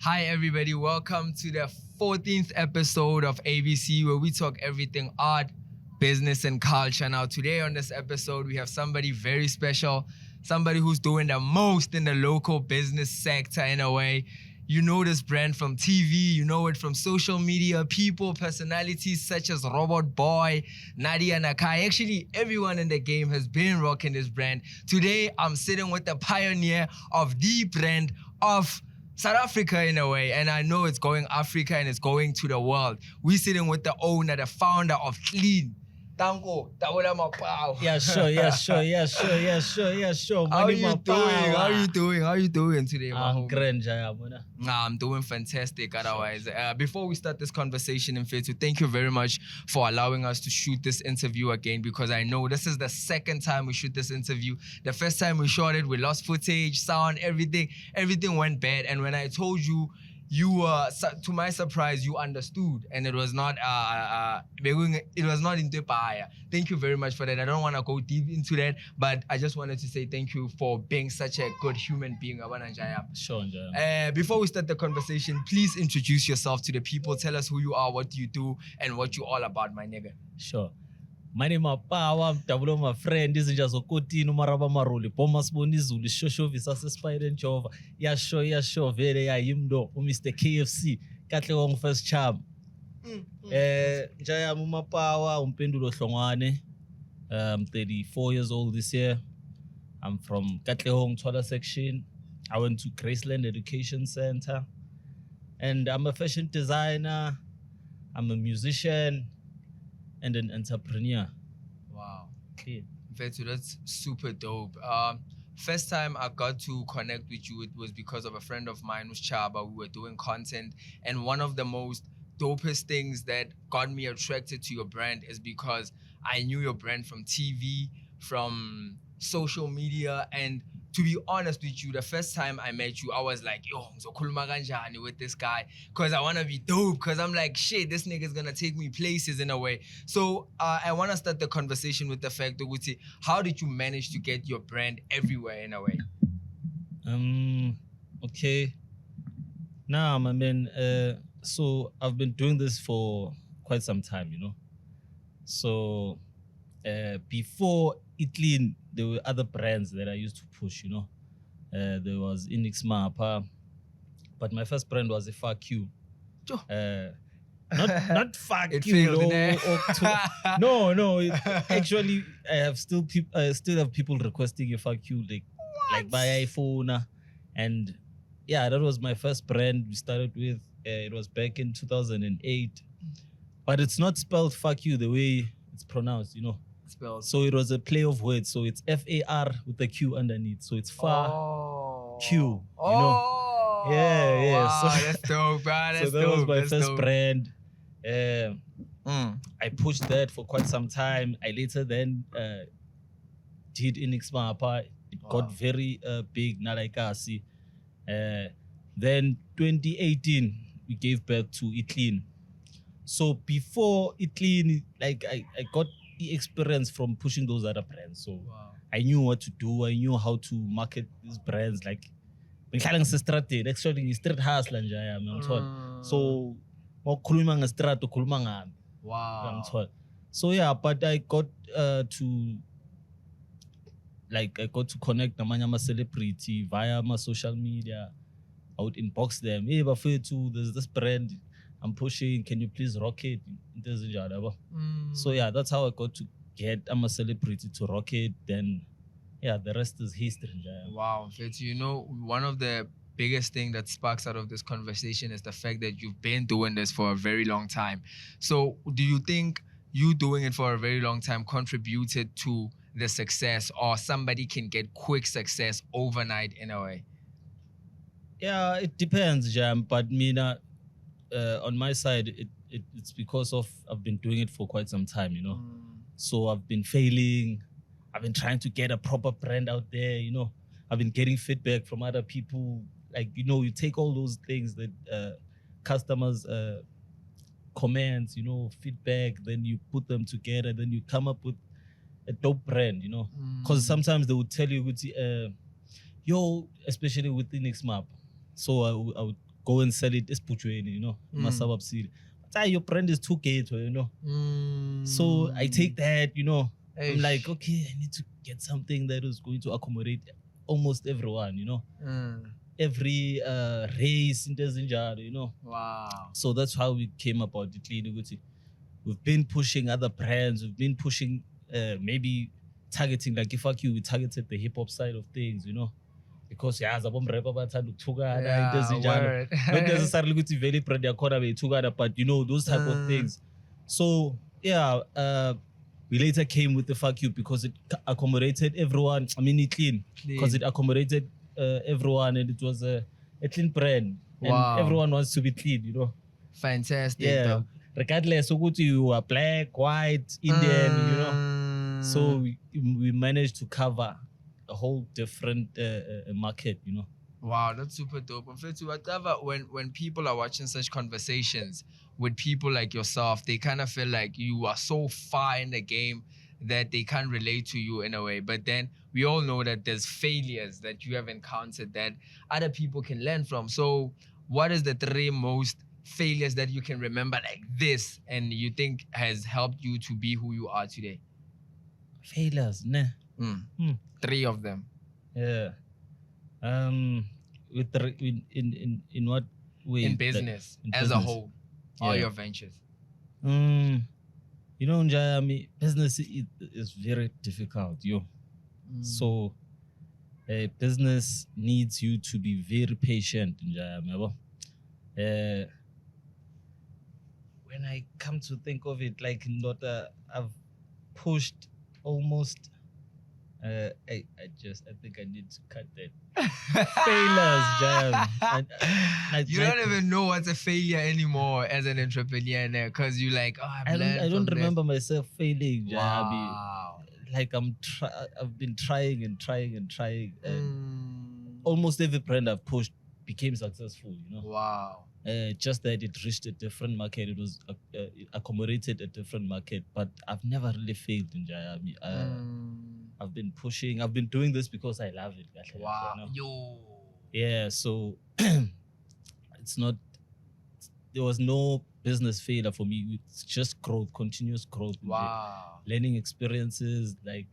Hi everybody, welcome to the 14th episode of ABC where we talk everything art, business and culture. Now today on this episode we have somebody very special, somebody who's doing the most in the local business sector in a way. You know this brand from TV, you know it from social media, people, personalities such as Boii, Nadia Nakai. Actually, everyone in the game has been rocking this brand. Today, I'm sitting with the pioneer of the brand of South Africa in a way, and I know it's going Africa and it's going to the world. We're sitting with the owner, the founder of Clean. Tango, Taola Mapawa. Yeah, sure. How you doing today, my I'm homie? grand, Jayamuna. I'm doing fantastic otherwise. Before we start this conversation, Mfethu, thank you very much for allowing us to shoot this interview again, because I know this is the second time we shoot this interview. The first time we shot it, we lost footage, sound, everything went bad. And when I told you, to my surprise, you understood, and it was not into Paya. Thank you very much for that. I don't want to go deep into that, but I just wanted to say thank you for being such a good human being. Sure, Jayam. Before we start the conversation, please introduce yourself to the people. Tell us who you are, what you do, and what you all about, my nigga. Sure. My name is Mapawa, Mpendulo, my friend. This is just a Kotino Maraba Maruli. Pomas Bonizul, Isshoshovi Hlongwane. Yeah, sure. Very, Yimdo, Mr. KFC. Katlewong first charm. Jayam Mapawa, Mpendulo Hlongwane. I'm 34 years old this year. I'm from Katlehong Twala section. I went to Graceland Education Center. And I'm a fashion designer. I'm a musician. And an entrepreneur. Wow. Okay. Vetu, that's super dope. First time I got to connect with you, it was because of a friend of mine who's Chaba. We were doing content, and one of the most dopest things that got me attracted to your brand is because I knew your brand from TV, from social media, and to be honest with you, the first time I met you, I was like, yo, ngizokhuluma kanjani with this guy, because I want to be dope, because I'm like, shit, this nigga's going to take me places in a way. So I want to start the conversation with the fact that, how did you manage to get your brand everywhere in a way? Okay. Now, I mean, so I've been doing this for quite some time, you know. So before Italy, there were other brands that I used to push, you know. There was Mapa, but my first brand was a Fuck You. Not Fuck It You. failed, No. Actually, I still have people requesting a Fuck You, like by iPhone, and yeah, that was my first brand we started with. It was back in 2008, but it's not spelled Fuck You the way it's pronounced, you know. Spelled. So it was a play of words. So it's FAR with a Q underneath. So it's Q, you know. Yeah. Wow, So that's dope, bro. That's so that dope. was my That's first dope. brand. I pushed that for quite some time. I later then did Mapa. It got very big, Nalaikasi. Then 2018, we gave birth to Italy. So before Italy, like I got the experience from pushing those other brands. So I knew what to do. I knew how to market these brands. Like, actually, street hustle. So, Wow. so yeah, but I got to connect namanya celebrity via my social media. I would inbox them. Hey, Bafetu, there's this brand I'm pushing. Can you please rock it? So yeah, that's how I got to get I'm a celebrity to rock it. Then yeah, the rest is history. Wow, Fetty, you know, one of the biggest thing that sparks out of this conversation is the fact that you've been doing this for a very long time. So do you think you doing it for a very long time contributed to the success, or somebody can get quick success overnight in a way? Yeah, it depends, Jam. But Mina, on my side, it's because of I've been doing it for quite some time, you know. So I've been failing. I've been trying to get a proper brand out there, you know. I've been getting feedback from other people. Like, you know, you take all those things that customers comments, you know, feedback, then you put them together, then you come up with a dope brand, you know. Because sometimes they would tell you, yo, especially with the next map. So I would go and sell it esibhujweni, you know, Masaba City. But your brand is too ghetto, you know. So I take that, you know. I'm like, okay, I need to get something that is going to accommodate almost everyone, you know. Every race in Zinjaro, you know. Wow. So that's how we came about it. We've been pushing other brands. We've been pushing maybe targeting, like if we targeted the hip hop side of things, you know. Because zabom rapper bathanda ukuthukana into ezinjalo, not necessarily ukuthi vele brand yakhona beyithukana, but you know those type of things. So yeah, we later came with the fuck you because it accommodated everyone. I mean, it clean because it accommodated everyone, and it was a clean brand, and everyone wants to be clean, you know. Fantastic. Yeah, though. regardless of what you are, black, white, Indian, you know. So we managed to cover a whole different market, you know. Wow, that's super dope. And Fetu, whatever, when people are watching such conversations with people like yourself, they kind of feel like you are so far in the game that they can't relate to you in a way. But then we all know that there's failures that you have encountered that other people can learn from. So what is the 3 most failures that you can remember like this and you think has helped you to be who you are today? Failures, nah. 3 of them. Yeah. In what way? In business, like, in as business. a whole, all your ventures. You know, Njaya, business is very difficult, yo. So, business needs you to be very patient, Njaya. When I come to think of it, like I've pushed almost. I think I need to cut that. Failures, Jam. You don't even know what's a failure anymore as an entrepreneur because you like, oh, I don't remember myself failing, Jam. Wow. Like I've been trying and trying and trying, and almost every brand I've pushed became successful, you know. Wow. Just that it reached a different market. It was accommodated a different market, but I've never really failed in Jayami. I've been pushing. I've been doing this because I love it. Wow. You know? Yeah. So it's not. There was no business failure for me. It's just growth, continuous growth. Wow. Learning experiences. Like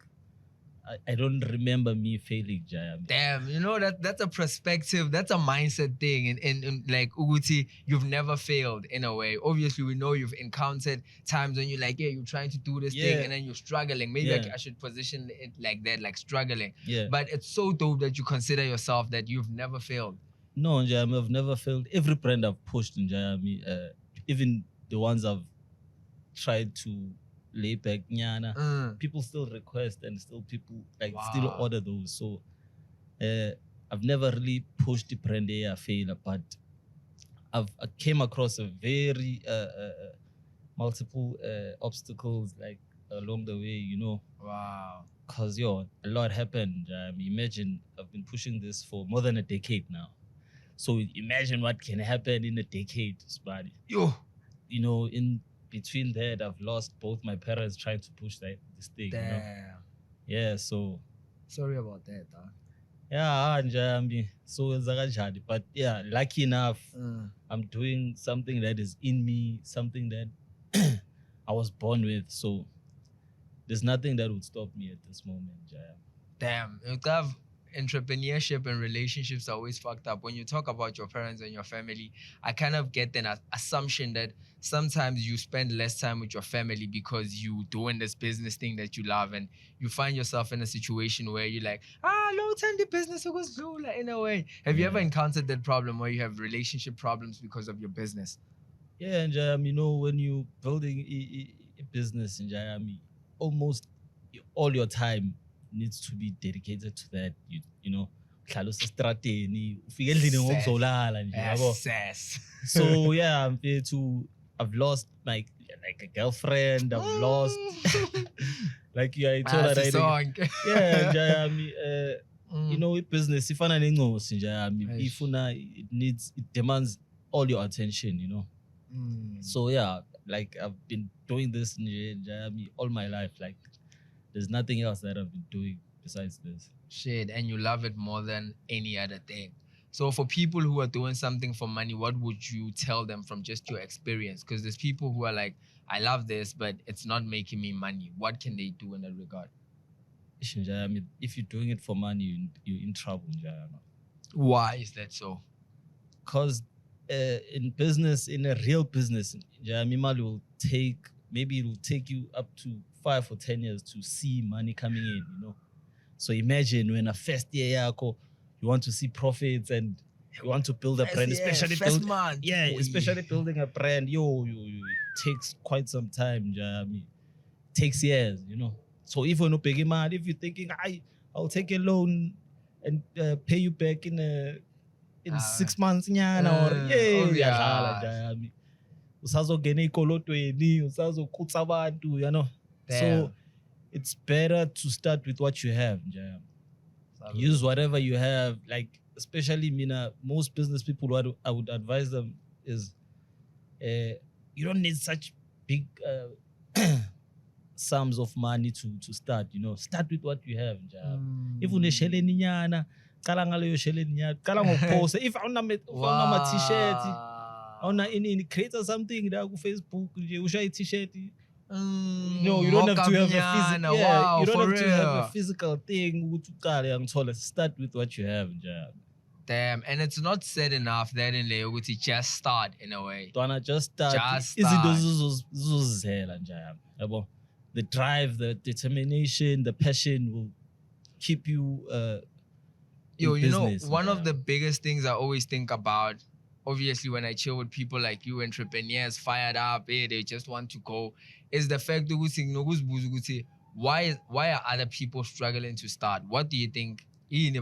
I don't remember me failing, Jayami. Damn, you know that's a perspective, that's a mindset thing. In like Uguti, you've never failed in a way. Obviously, we know you've encountered times when you're like, yeah, you're trying to do this thing and then you're struggling. Maybe I should position it like that, like struggling. Yeah. But it's so dope that you consider yourself that you've never failed. No, Njayami, I've never failed. Every brand I've pushed in Njayami, even the ones I've tried to lay back nyana, people still request and still people still order those. So I've never really pushed the brand a failure, but I came across a very multiple obstacles like along the way, you know. Wow. Cause a lot happened. Imagine I've been pushing this for more than a decade now. So imagine what can happen in a decade, buddy. Yo. You know, in between that, I've lost both my parents trying to push this thing. Damn. You know? Yeah, so. Sorry about that, dog. Yeah, so but yeah, lucky enough, I'm doing something that is in me, something that I was born with. So there's nothing that would stop me at this moment, Jaya. Damn, entrepreneurship and relationships are always fucked up. When you talk about your parents and your family, I kind of get an assumption that sometimes you spend less time with your family because you doing this business thing that you love, and you find yourself in a situation where you're like, long time the business was low, like, in a way. Have you ever encountered that problem where you have relationship problems because of your business? Yeah, and you know, when you're building a business in Jayami, almost all your time needs to be dedicated to that. You know, so yeah, I've lost like a girlfriend. I've lost like I told her that. Yeah, you know, business if it demands all your attention, you know. So yeah, like I've been doing this all my life. Like there's nothing else that I've been doing besides this. Shit, and you love it more than any other thing. So for people who are doing something for money, what would you tell them from just your experience? Because there's people who are like, I love this, but it's not making me money. What can they do in that regard? I mean, if you're doing it for money, you're in trouble. Why is that so? Because in business, in a real business, Mimali will maybe it will take you up to 5 or 10 years to see money coming in, So imagine when a first year you want to see profits and you want to build a brand, especially building a brand, it takes quite some time, it takes years, So if you're not paying money, if you're thinking, I'll take a loan and pay you back in 6 months, usazogena ey'kolotweni, usazokhutsa abantu, So it's better to start with what you have. Use whatever you have. Like, especially most business people, what I would advise them is you don't need such big sums of money to start. Start with what you have. If unesheleni nyana, qala ngaleyo sheleni nyana, qala ngokuphosta. If awunama t-shirt, create something there on Facebook, you share t-shirt. No, you don't have to have a physical. Wow, you don't have real. to have a physical thing. Start with what you have. Damn, and it's not said enough that in there ukuthi just start in a way. Just start. The drive, the determination, the passion will keep you. Business, one of the biggest things I always think about, obviously when I chill with people like you, entrepreneurs fired up, they just want to go, is the fact that why are other people struggling to start? What do you think? It's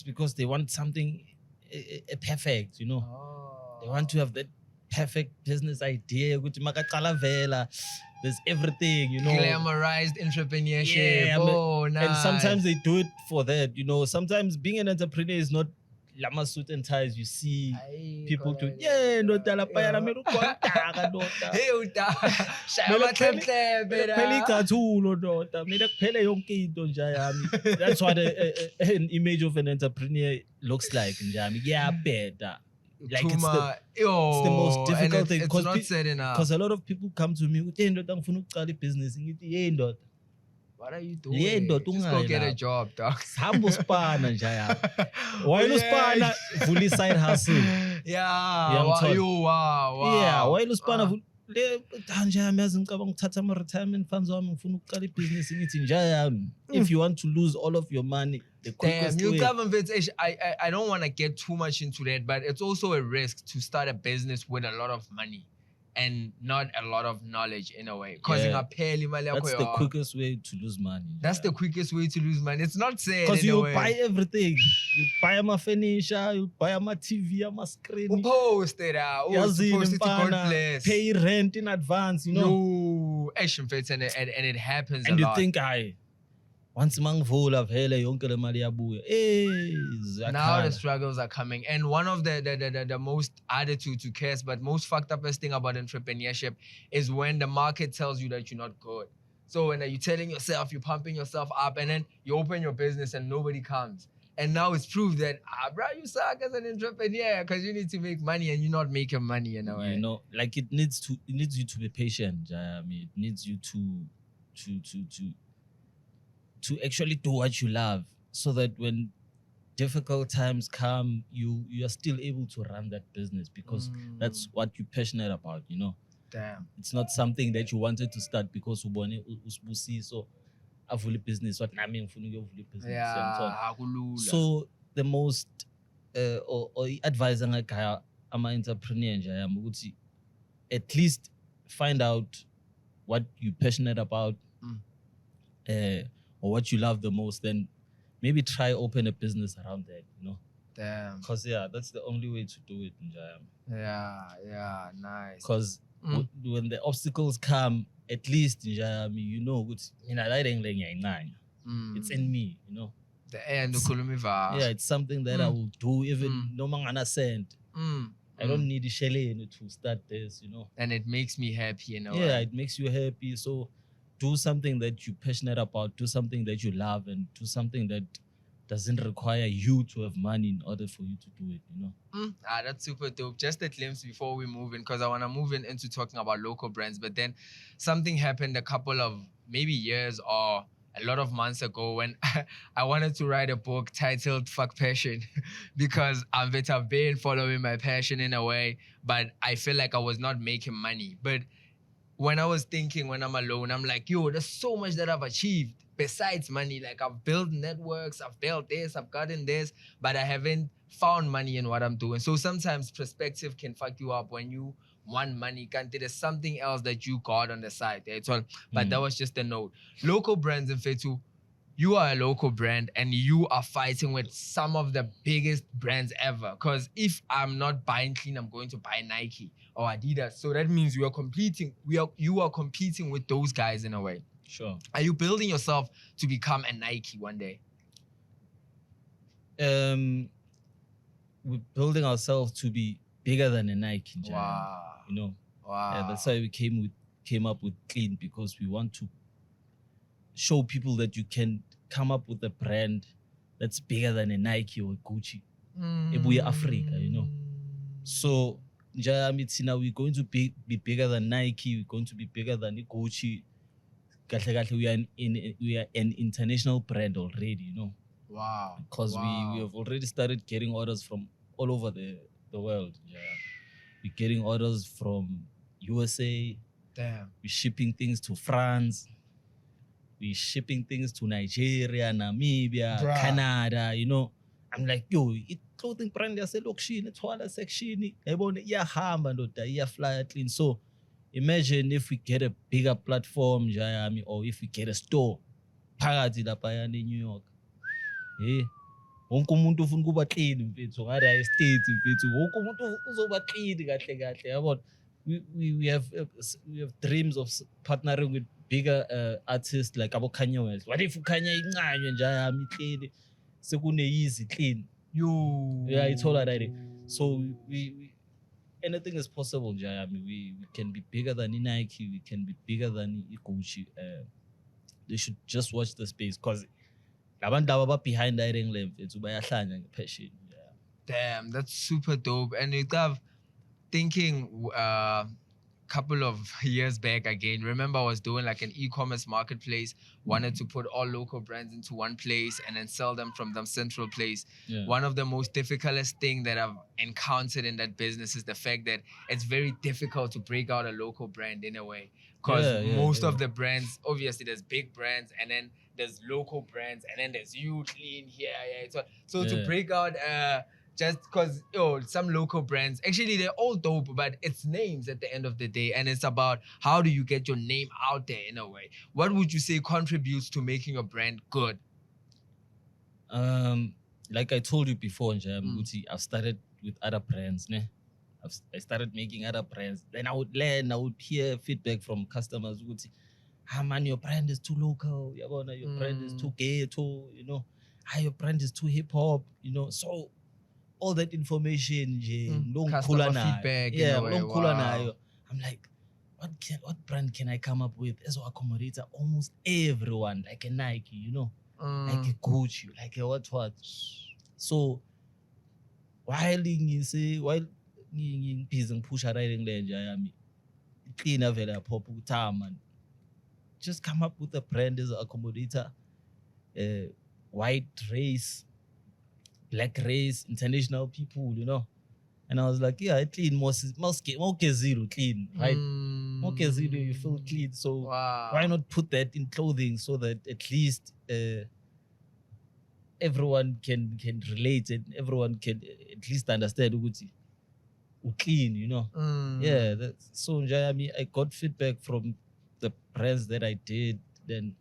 because they want something perfect, They want to have that perfect business idea. There's everything, Glamorized entrepreneurship. Yeah, nice. And sometimes they do it for that, Sometimes being an entrepreneur is not lama suit and ties. You see people do, that's what an image of an entrepreneur looks like. Yeah, better. Like it's the most difficult thing. It's not said enough. Because a lot of people come to me with business. What are you doing? Just go get a job, dog. Why you spana fully side hustle? Yeah. Wow. Yeah, why you spana retirement funds business if you want to lose all of your money, the quickest way. I don't want to get too much into that, but it's also a risk to start a business with a lot of money and not a lot of knowledge in a way. That's the quickest way to lose money. That's the quickest way to lose money. It's not said because you buy everything. You buy my furniture, you buy my TV, my screen. You post it out. Post it to God bless. Pay rent in advance, and it happens and a you lot. think once mangivula vele yonke le mali yabuya. Now the struggles are coming. And one of the most attitude to curse, but most fucked upest thing about entrepreneurship is when the market tells you that you're not good. So when you're telling yourself, you're pumping yourself up, and then you open your business and nobody comes. And now it's proved that, bro, you suck as an entrepreneur because you need to make money and you're not making money in a way. Like it needs you to be patient. It needs you to actually do what you love, so that when difficult times come, you are still able to run that business because that's what you're passionate about, Damn. It's not something that you wanted to start because ubone usbusi so avule business what nami ngifuna ukuyovula business. Yeah. So the most or advisor ngakaya ama-entrepreneur nje yami ukuthi at least find out what you're passionate about or what you love the most, then maybe try open a business around that, Damn. Because that's the only way to do it. Yeah, nice. Because when the obstacles come, at least it's in me, it's something that I will do even no mangana sent. I don't need Shelley to start this, And it makes me happy, it makes you happy. So do something that you're passionate about, do something that you love, and do something that doesn't require you to have money in order for you to do it, you know. That's super dope. Just a glimpse before we move in, because I want to move into talking about local brands. But then something happened a couple of maybe years or a lot of months ago when I wanted to write a book titled Fuck Passion because I've been following my passion in a way, but I feel like I was not making money. But when I was thinking, when I'm alone, I'm like, yo, there's so much that I've achieved besides money. Like, I've built networks, I've built this, I've gotten this, but I haven't found money in what I'm doing. So sometimes perspective can fuck you up when you want money. Can't there's something else that you got on the side. That's all. But that was just a note. Local brands in Fetu, you are a local brand and you are fighting with some of the biggest brands ever. Because if I'm not buying clean, I'm going to buy Nike or Adidas. So that means you are competing with those guys in a way. Sure. Are you building yourself to become a Nike one day? We're building ourselves to be bigger than a Nike. Wow. You know. Wow. That's why we came up with Clean, because we want to show people that you can come up with a brand that's bigger than a Nike or a Gucci. Ebuya Africa, you know. So now we're going to be bigger than Nike, we're going to be bigger than Gucci. We are an international brand already, you know. Wow. Because we have already started getting orders from all over the world. Yeah. We're getting orders from USA. Damn. We're shipping things to France. We're shipping things to Nigeria, Namibia, Canada, you know. I'm like, yo, clothing brand yaselokishini, ethwala sekishini, yabona iyahamba ndoda, iyafly clean. So imagine if we get a bigger platform, or if we get a store phakathi lapha in New York. Hey, wonke umuntu ufuna ukuba clean mfethu, ngara estate mfethu, wonke umuntu uzoba clean kahle kahle, yabona. We have dreams of partnering with bigger artists like abo Kanye West. What if Kanye incanywe nje yami clean, sekune easy clean. Yeah, it's all already. So we anything is possible nje yami. We can be bigger than Nike, we can be bigger than Gucci. They should just watch the space, because labantu laba behind that ring it's bayahlanya ngepassion. Yeah. Damn, that's super dope. And you have thinking couple of years back again, remember I was doing like an e-commerce marketplace, wanted to put all local brands into one place and then sell them from the central place. Yeah. One of the most difficultest thing that I've encountered in that business is the fact that it's very difficult to break out a local brand in a way, because most of the brands, obviously there's big brands and then there's local brands and then there's you clean here. So to break out just because some local brands, actually they're all dope, but it's names at the end of the day, and it's about how do you get your name out there in a way. What would you say contributes to making your brand good? Like I told you before, I've started with other brands. I started making other brands. Then I would learn, I would hear feedback from customers who would say, man, your brand is too local, your brand is too ghetto, you know, your brand is too hip-hop, you know. So all that information, customer feedback, I'm like, what brand can I come up with as will accommodate almost everyone, like a Nike, you know, like a Gucci, like a what. So while busy push riding there, clean a pop time and just come up with a brand as an accommodator, white race, black race, international people, you know. And I was like, yeah, clean, more zero clean, right? More zero, you feel clean. So why not put that in clothing so that at least everyone can relate and everyone can at least understand Uguti. Clean, you know. Yeah, so I got feedback from the brands that I did. Then,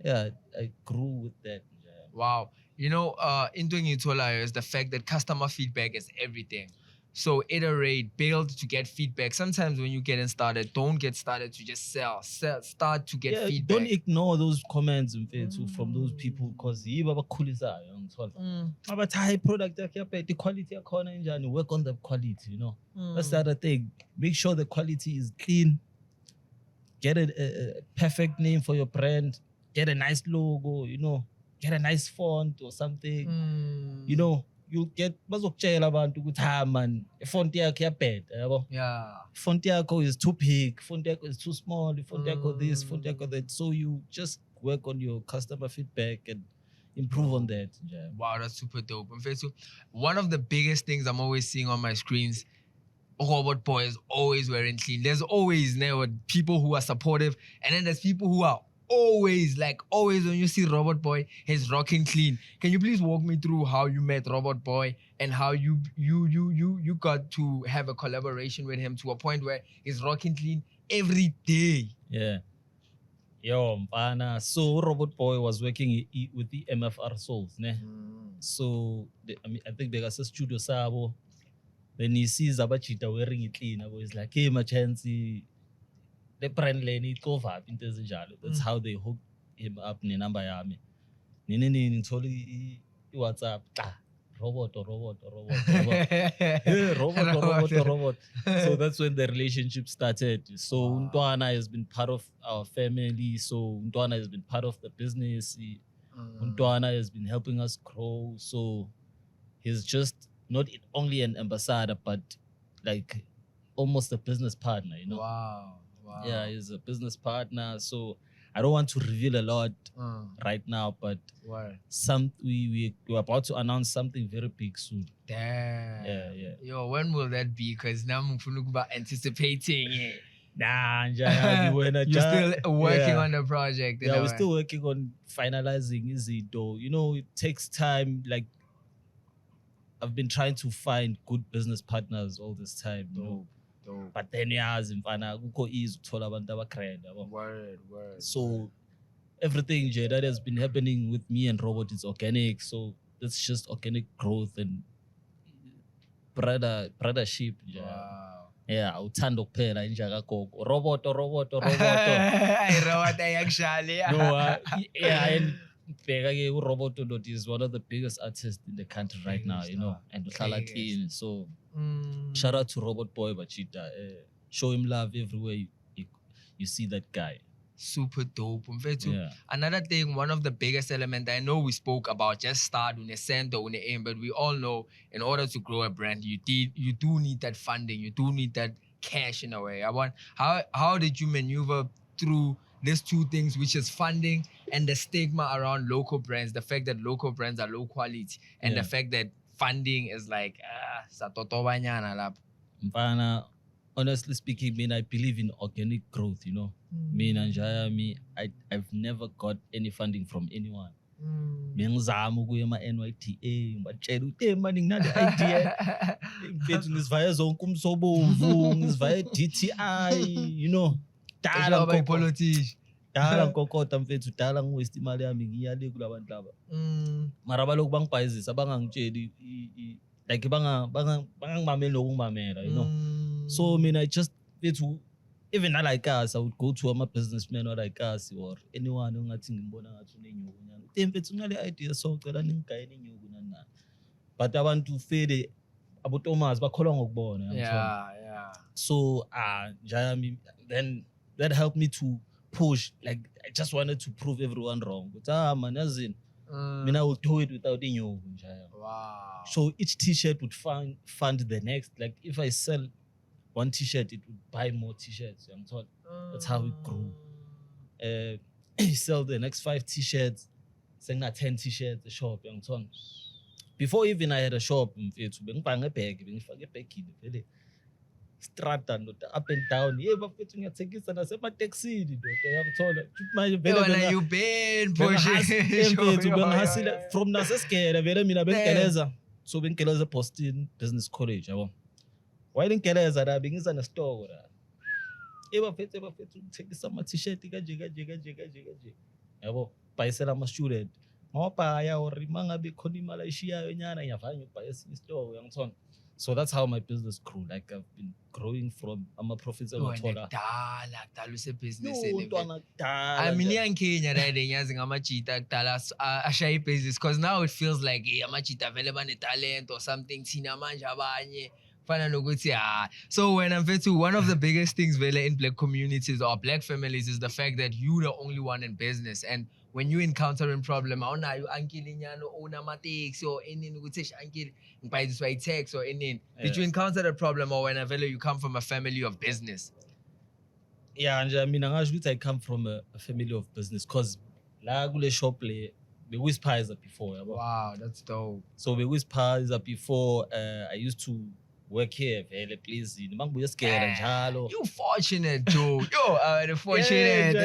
yeah, I grew with that. Yeah. Wow. You know, in doing Itola is the fact that customer feedback is everything. So iterate, build to get feedback. Sometimes when you get started, don't get started to just sell. Start to get feedback. Don't ignore those comments from those people, because but high product, the quality and work on the quality, you know. That's the other thing. Make sure the quality is clean. get a perfect name for your brand, get a nice logo, you know, get a nice font or something. You know, you get bazokutshela abantu ukuthi man, font yakho iyabheda yabo. Yeah. Font yakho is too big, font yakho is too small, font yakho this, font yakho that. So you just work on your customer feedback and improve on that. Yeah. Wow, that's super dope. In fact, so one of the biggest things I'm always seeing on my screens, Robot Boy is always wearing clean. There's always people who are supportive, and then there's people who are always when you see Robot Boy, he's rocking clean. Can you please walk me through how you met Robot Boy and how you got to have a collaboration with him to a point where he's rocking clean every day? Yeah. Yo, Mpana. So Robot Boy was working with the MFR Souls, ne? So I think they got a studio sabo. Then he sees Abachita wearing it clean. He's like, hey, my chance, the brand lane cover up into the. That's how they hooked him up in number yami. Nini told WhatsApp. Robot. Yeah, robot. So that's when the relationship started. So Ntwana has been part of our family. So Ntwana has been part of the business. Ntwana has been helping us grow. So he's just not only an ambassador, but like almost a business partner, you know? Wow. Yeah, he's a business partner. So I don't want to reveal a lot right now, but we're about to announce something very big soon. Damn. Yeah. Yo, when will that be? Because now I'm anticipating it. Nah, you're still working on the project. Yeah, we're still working on finalizing Izito. You know, it takes time. Like, I've been trying to find good business partners all this time. Dope. But then word. So everything that has been happening with me and Robot is organic. So it's just organic growth and brothership. Wow. Yeah, uthando kuphela inja kagogo. Robot. Hey, Robot actually. Yeah, and Robot is one of the biggest artists in the country right now, you know, and uhlala clean. So shout out to Robot Boy Bachita. Show him love everywhere you see that guy. Super dope. Another thing, one of the biggest elements, I know we spoke about just start on the center, on the aim, but we all know in order to grow a brand, you do need that funding, you do need that cash in a way. How did you maneuver through these two things, which is funding and the stigma around local brands, the fact that local brands are low quality, and the fact that funding is like satotobanyana lap. Mpana, honestly speaking, I believe in organic growth, you know. I've never got any funding from anyone. Ngizama ukuya NYTA ngibatshela ukuthi manje nginale idea mfethu ngisivaya zonke umsobomvu ngisivaya DTI, you know. Dala politician. Dala ngokota mfethu dala ngiwaste imali yami ngiyale kulabantu laba. Mara balokhu bangibhayizisa bangangitsheli like bangangimameli lokungimamela, you know. So I just even I like us, I would go to a businessman or like us or anyone who ngathi ngimbona ngathi unenyuku nyana. Mfethu ngale idea so cela ningigayele inyuku nana. But abantu fede abo Thomas bakholwa ngokubona. Yeah. So then that helped me to push. Like I just wanted to prove everyone wrong. But man, as in, I will do it without inyuku. Wow. So each t-shirt would fund the next. Like if I sell one t-shirt, it would buy more t-shirts. That's how it grew. You sell the next 5 t-shirts, saying 10 t-shirts, the shop. Before even I had a shop, strata up and down. Yeah, but you take it and I said my taxi. You've been pushing from Nasaske, so Ben Keleza Postin Business College. Why didn't Keleza that being in a store? Ever fit to take some t-shirt, Paisela my student. Mapaya or Rimanga be Koni Malaysia, and you find your Pais store, young son. So that's how my business grew. Like I've been growing from, I'm a professor. I mean, in Kenya, because now it feels like I'm available talent or something. So when I'm to one of the biggest things vele in black communities or black families is the fact that you the only one in business, and when you encounter a problem, awunayo uncle inyano own taxi or any uncle by this way tax or any. Did you encounter a problem, or whenever you come from a family of business? Yeah, and I mean, I come from a family of business because la kule shop le bewis pies up before. Yabo. Wow, that's dope. So bewis pies up before. I used to work here. Vele please, mangibuya scared njalo. You fortunate, dude. Yo, fortunate.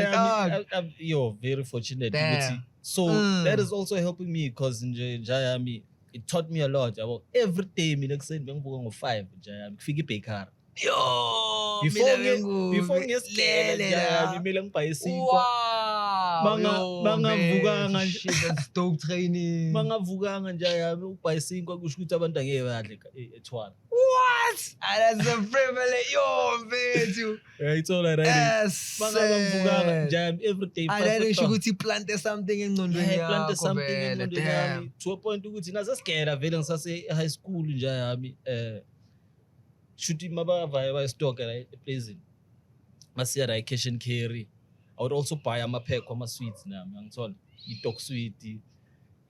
Yo, very fortunate. Damn. So that is also helping me because Jayami, it taught me a lot. Every day, me next time I'm 5. Jayami, figi pay car. Yo, before ngesikele ngimele ngibhayisikho mangavukanga shit, that's dope training. Mangavukanga nje yami ubhayisikho kusho ukuthi abantu angeke badle eThwala. What? That's a privilege. Yo, mfethu. It's all right. Yes. Mangavukanga nje yami every day. Ayisho ukuthi plant something engqondweni yakho. Plant something engqondweni yami to a point ukuthi nasesikela vele ngisase high school nje yami shooting mabava stock right pleasing masiya like cash and carry. I would also buy a pack of sweets now ngithola i-dog sweet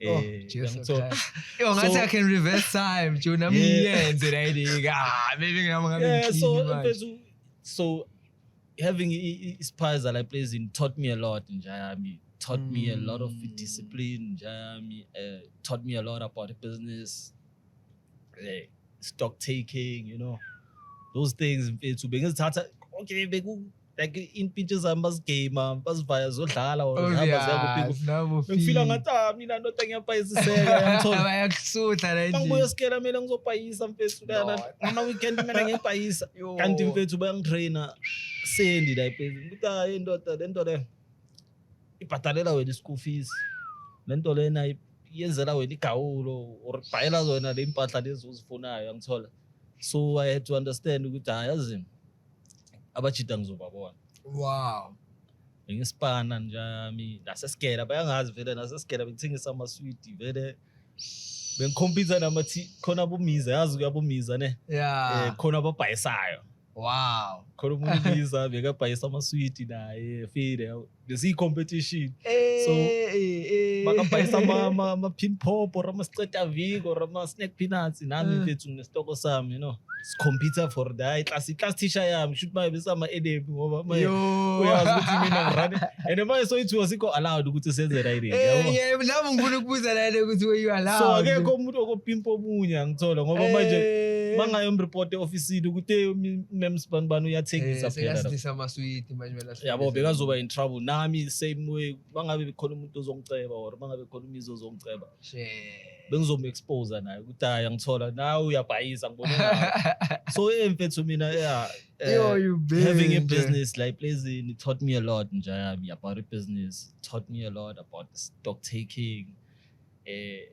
ngithola yo ngathi I can reverse time jona miyenze right maybe ngam so having spies like pleasing taught me a lot in Jayami, taught me a lot of discipline Jayami, taught me a lot about business, stock taking, you know. Those things to be okay like in pictures must game basivaya zodlala or ngifila ngathi mina ndoda ngiyapayisiseka yangithola bayakusutha la nje mangibuya skela mina ngizopayisa mfethu kana weekend mina ngiyapayisa kanti mfethu bayangitraina sendi la phezulu ukuthi indoda lento le ibhadalela wena school fees lento lena yenzela wena igawulo or bhayela zona le impahla lezi uzifunayo yangithola. So I had to understand ukuthi yazi abajida ngizobabona. Wow. Ngispana njami nasesikela bayangazi vele nasesikela bengithengisa ama sweet vele bengikhompisa namathi khona abomiza yazi kuyabomiza ne. Yeah. Khona ababhayisayo. Wow. Khona umuntu biza bekabhayisa ama sweet naye fide bese competition. So bakabhayisa ama pin pop or ama straight vig or ama snack peanuts nami mfethu ngesitoko sami, you know. Computer for that class teacher yami shoot my bese ama edeb ngoba uyazi ukuthi mina ngirane and manje so it was allowed ukuthi senze right yabo. Yeah, nami ngifuna ukubuza la ukuthi were you allowed. So akekho umuntu okopimpa omunye ngithola ngoba manje mangayo report e-office ukuthi memspan bani uyathengisa phela lapha. Siyasisa ama sweet manje vela. Yabo bekazoba in trouble nami same way mangabe bekhona umuntu ozongiceba or mangabe khona umizo ozongiceba. Bengizomexpose naye ukuthi hayi ngithola nawe uyabhayisa ngibona. So mfethu mina having a business like pleasing it taught me a lot njayami about a business, taught me a lot about the stock taking, a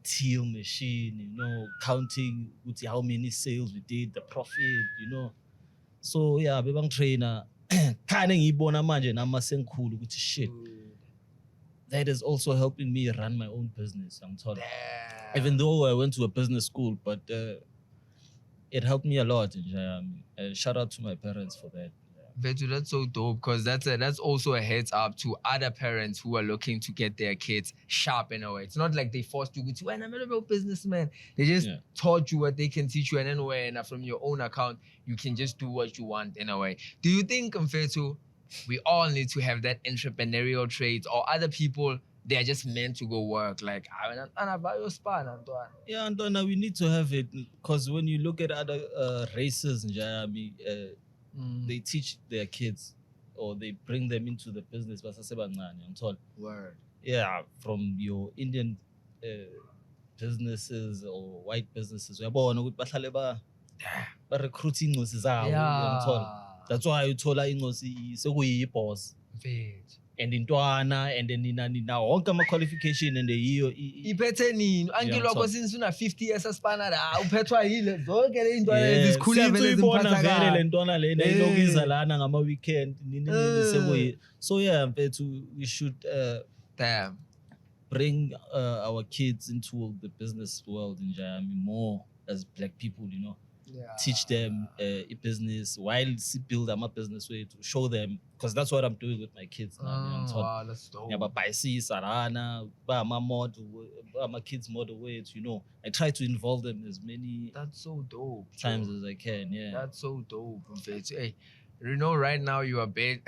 till machine, you know, counting with how many sales we did, the profit, you know. So yeah, bebangitrainer khane ngiyibona manje nama sengikhulu ukuthi shit. That is also helping me run my own business. Even though I went to a business school, but it helped me a lot. Shout out to my parents for that. Vetu, that's so dope because that's also a heads up to other parents who are looking to get their kids sharp in a way. It's not like they forced you to, I'm a real businessman. They just taught you what they can teach you, and then when from your own account, you can just do what you want in a way. Do you think, Mfethu, we all need to have that entrepreneurial traits, or other people, they are just meant to go work? Like, yeah, Antona, we need to have it because when you look at other races, they teach their kids or they bring them into the business. Word. Yeah, from your Indian businesses or white businesses. Recruiting that's why you told ingosi sekuyi-boss. And intwana and then nina wonke ama qualification and yiyo iphethe nini uncle wakho since una 50 years asipana la uphethwa yile zonke le intwana ezikhula vele zimphatha vele le ntwana lena ilokiza lana ngama weekend nini sekuyi. So yeah mfethu we should bring our kids into the business world in Miami more as black people, you know. teach them a business while build my business way to show them, because that's what I'm doing with my kids now. Wow, that's dope. Yeah, but by Sarana, by my model, by my kids' model ways, I try to involve them as many That's so dope. times Joe. as I can. Yeah, That's so dope. Mfethu. Hey, right now you are big.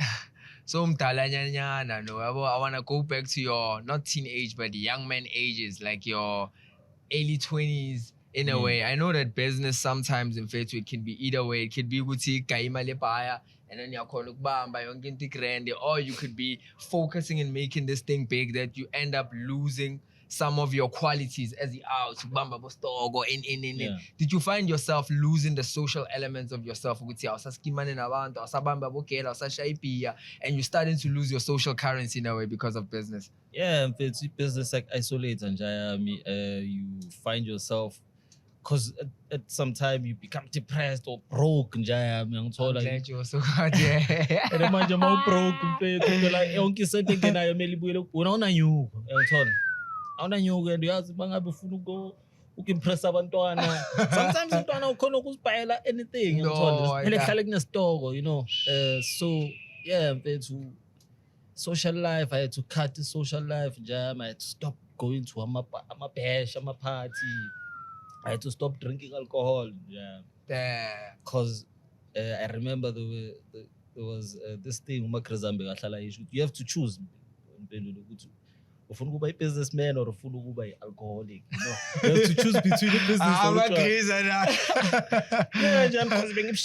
So mdalanyana, no. I wanna go back to your not teenage but young man ages, like your early 20s in a way. I know that business sometimes in fact it can be either way. It could be ukuthi kayimali ebhaya and then yakhona ukubamba yonke into igrande, or you could be focusing and making this thing big that you end up losing some of your qualities as the out ukubamba bostoko in. Did you find yourself losing the social elements of yourself ukuthi awusaskimane nabantu, awusabamba bogela, awusashaya ibhiya, and you're starting to lose your social currency in a way because of business? Yeah, it's business like isolates and you find yourself, because at some time you become depressed or broke and I'm glad you were so hard, yeah. and then manje ma broke mfethu like yonke isente engenayo mele ibuyele unaona nyuko uyangithola awuna nyuko and uyazi bangabe ufuna ukimpress abantwana. Sometimes umntwana ukhona ukuzibhayela anything uyangithola mele kuhlale kunestoko so yeah mfethu social life, I had to cut the social life, I had to stop going to bash, party. I had to stop drinking alcohol, because I remember there was this thing, you have to choose. Ufuna ukuba businessman or ufuna ukuba alcoholic, you have to choose between the business. I'm agree with that. Yeah, because being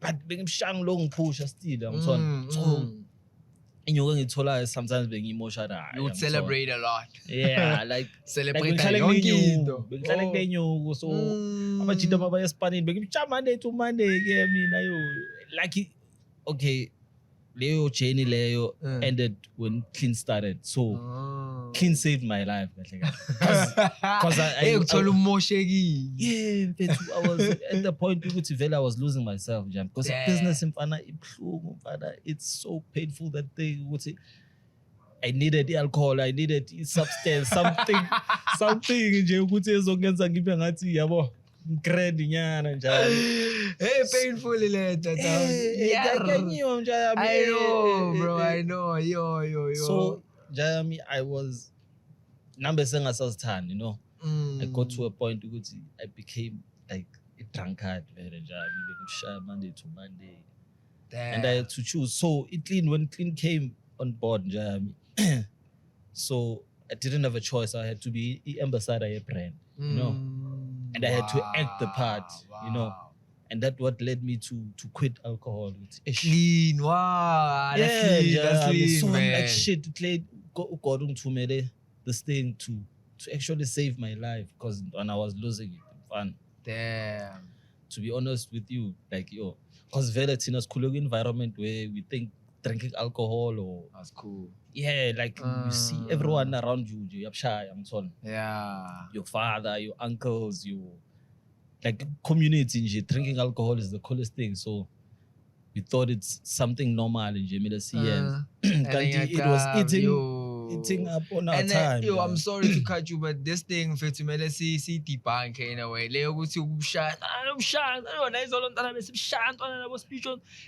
but bengimshaya lo ngiphusha still angithona. So inyoko engitholayo sometimes bengi-emotional. You would celebrate a lot. Yeah, like celebrate bengihlale kunenyuko, so abajida mabaya esipanini bengimshaya Monday to Monday ke mina like okay, leyo journey leyo ended when Clean started. So Clean saved my life, because I was at the point I was losing myself, because business in Fana, it's so painful that they would say I needed alcohol, I needed substance, something hey, painfully later. I know, bro. I know. Yo. So, Jeremy, I was number saying I got to a point where I became like a drunkard, very Monday to Monday. Damn. And I had to choose. So when Clean came on board, Jeremy, so I didn't have a choice. I had to be the ambassador of a brand, and I had to act the part, and that's what led me to quit alcohol. Clean, wow, that's clean, so man. Like shit, to me this thing to actually save my life, because when I was losing it, fun. Damn. To be honest with you, like because in a school environment where we think drinking alcohol or that's cool. Yeah, like you see everyone around you, your father, your uncles, your like community, drinking alcohol is the coolest thing. So we thought it's something normal in Jamila. It was eating up on our time. I'm sorry to cut you, but this thing fetumele si debunk in a way. Leo ukuthi ubshaya,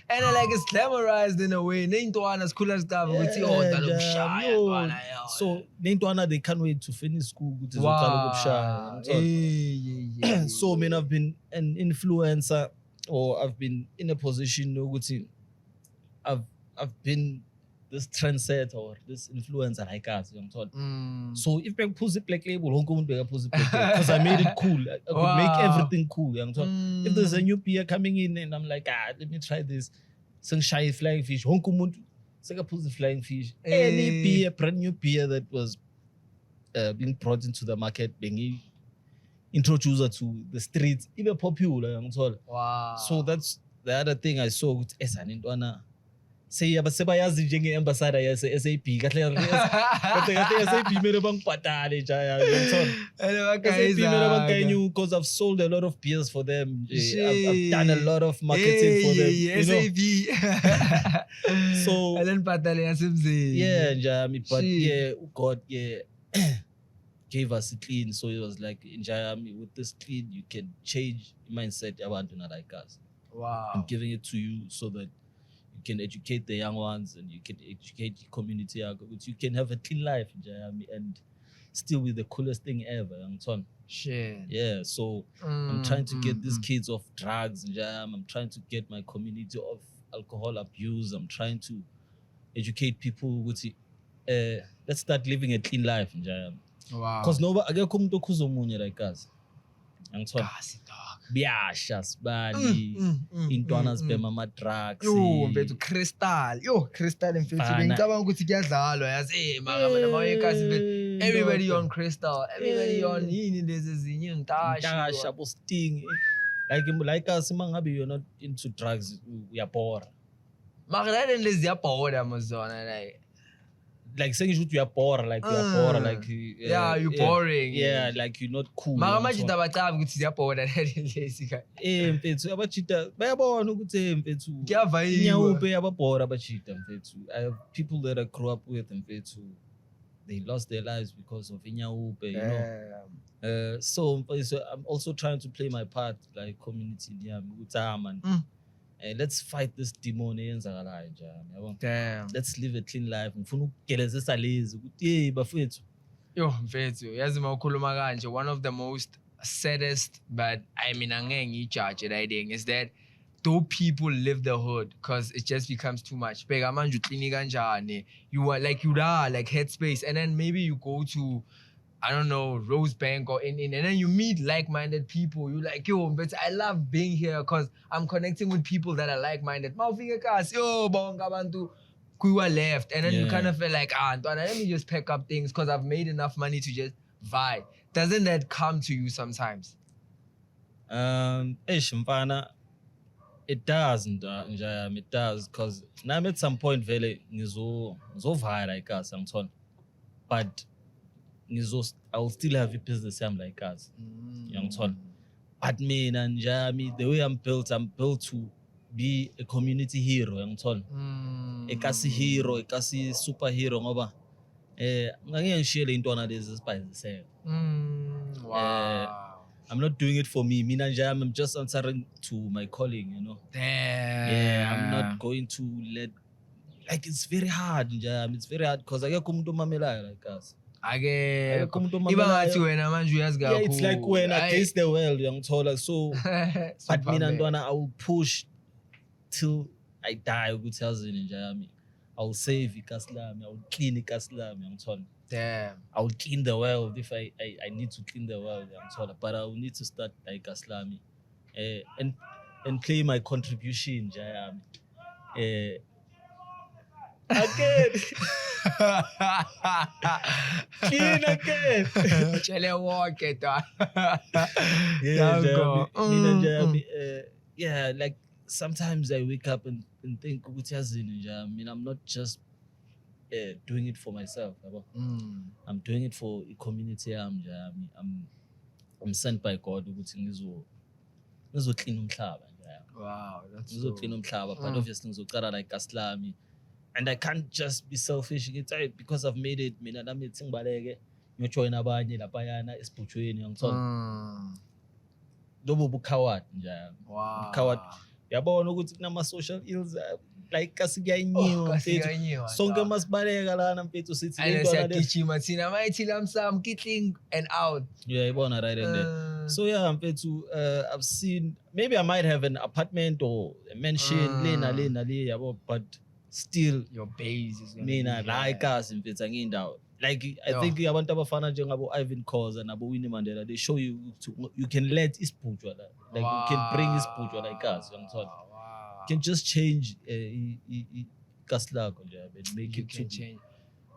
and like it's glamorized in a way. Neintwana sikhula sidaba ukuthi ubshaya. So neintwana they can't wait to finish school ukuthi zoqala ubshaya. So I've been an influencer, or I've been in a position ukuthi I've been this trendsetter or this influencer like us, So if I put the black label, because I made it cool. I could make everything cool. If there's a new beer coming in and I'm like, let me try this. Some shy flying fish. So I put the flying fish. Any beer, brand new beer that was being brought into the market, being introduced to the streets, even popular. Wow. So that's the other thing I saw. Say abasebayazi njenge ambassador yase SAP kahle kahle SAP mere bangibhatale jaya SAP because I've sold a lot of beers for them. I've done a lot of marketing for them, SAP. So and then patale yasemzini. Yeah, Jami, but God, gave us a clean. So it was like, in Jayami, with this clean, you can change mindset abantu na like us. Wow. I'm giving it to you so that you can educate the young ones and you can educate the community. You can have a clean life in Jayami and still be the coolest thing ever. Shit. Yeah, so I'm trying to get these kids off drugs in Jayami. I'm trying to get my community off alcohol abuse. I'm trying to educate people with let's start living a clean life in Jayami. Wow. Because nobody akekho umuntu okhuza omunye like us. Angithona. Kasi dog. Biyasha sibali. Intwana sibhema ama drugs. Yo, mfethu crystal. Yo, crystal mfethu. Bengicabanga ukuthi kuyadlalwa yazi mara mina mawuyekasi mfethu. Everybody on crystal. Everybody on yini lezi ezinye intashi. Intashi abo sting. Like us mangabe you're not into drugs uyabora. Mara lezi ziyabhoda mozona like saying you are poor, like you are poor, like yeah, you're boring. Yeah, like you're not cool. Mara machita bacaba ukuthi ziyabhoda lezi ka. Mfethu abachita bayabona ukuthi mfethu kuyavayiwa. Nyawupe ababhora abachita mfethu. I have people that I grew up with mfethu. They lost their lives because of inyawupe, you know. So I'm also trying to play my part like community and let's fight this demon eyenzakalayo njani. Damn. Let's live a clean life. Ngifuna ukugelezisa lezi ukuthi hey bafethu. Yo mfethu yazi mawukhuluma kanje, one of the most saddest but I mean angeke ngijudge it idea is that though people live the hood because it just becomes too much. Bheka manje uclean kanjani, you are like headspace and then maybe you go to I don't know, Rosebank or in and then you meet like-minded people. You like, yo, but I love being here because I'm connecting with people that are like-minded. Yo, bonga bantu kuwa left. And then you kind of feel like, let me just pack up things because I've made enough money to just vibe. Doesn't that come to you sometimes? Mfana, it does, it does, because now I'm at some point very ngizo like us, but I will still have a business like us. But me and Jami, the way I'm built to be a community hero. A kasi hero, a kasi superhero. Wow. I'm not doing it for me. I'm just answering to my calling, you know. Damn. Yeah, I'm not going to let. Like it's very hard, Jam. It's very hard because I get come to mamela like us. Yeah, it's like when I taste the world, young taller. So, but me and Donna, I will push till I die. Good tells in Jami. I will save Ikaslami. I will clean Ikaslami, young taller. Damn. I will clean the world if I need to clean the world, young taller. But I will need to start like Ikaslami, and play my contribution, Jami. Again. Clean again. Chale walk it. Yeah, like sometimes I wake up and think, I'm not just doing it for myself. I'm doing it for a community. I'm sent by God to clean umhlaba. Wow, that's so clean umhlaba, but obviously ngizocala like Aslami. And I can't just be selfish because I've made it. Mina nami tsingibaleke ngiyojoin abanye laphayana esibhuthweni ngithona. Lobo bukhawat nje. Wow. Bukhawat. Yabona ukuthi kunama social ills like kasiyayinyiwa mfethu. Sonke masibaleka lana mfethu sithi le nto siyagijima thina mayithi lamsam kitling and out. Yeah, ibona right in there. So yeah, mfethu I've seen maybe I might have an apartment or a mansion lena le yabo, but still your base is mina like us in Vitsanginda. Like I think abantu abafana njengabo Ivan Khoza nabo Winnie Mandela, they show you you can let isputshwa like you can bring isputshwa like us. You can just change kaslako nje and make it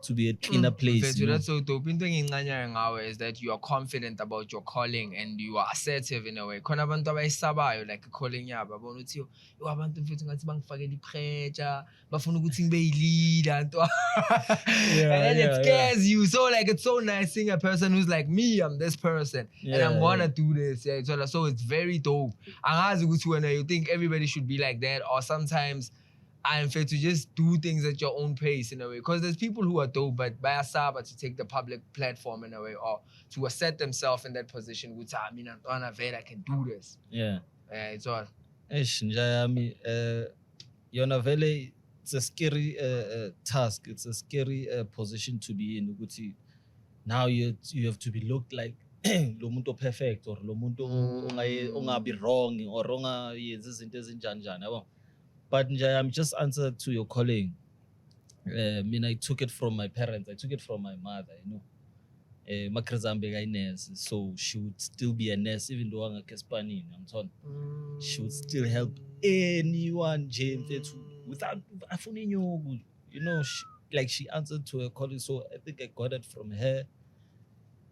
to be a cleaner place. That's so dope. Into engincanyana ngawe is that you are confident about your calling and you are assertive in a way. Khona abantu abayisabayo like calling yabo abona ukuthi yo abantu mfethu ngathi bangifakela ipressure bafuna ukuthi ngibe yi-leader and then it scares you. So like it's so nice seeing a person who's like me, I'm this person and I'm gonna do this. Yeah, so it's very dope. Angazi ukuthi wena you think everybody should be like that or sometimes and for to just do things at your own pace in a way. Because there's people who are dope, but by a saba to take the public platform in a way, or to assert themselves in that position, which I mean, I can do this. Yeah. It's all. Njayami, yona vele, it's a scary task. It's a scary position to be in. Ukuthi now you have to be looked like lo muntu perfect, or lo muntu ongabi wrong, or ongayenza izinto ezinjani njani, yabo. But Njayami, just answer to your calling. I mean, I took it from my parents. I took it from my mother, you know. Makrizambe a nurse, so she would still be a nurse even though I'm a Kespanini. She would still help anyone, James, without you know, she answered to her calling. So I think I got it from her.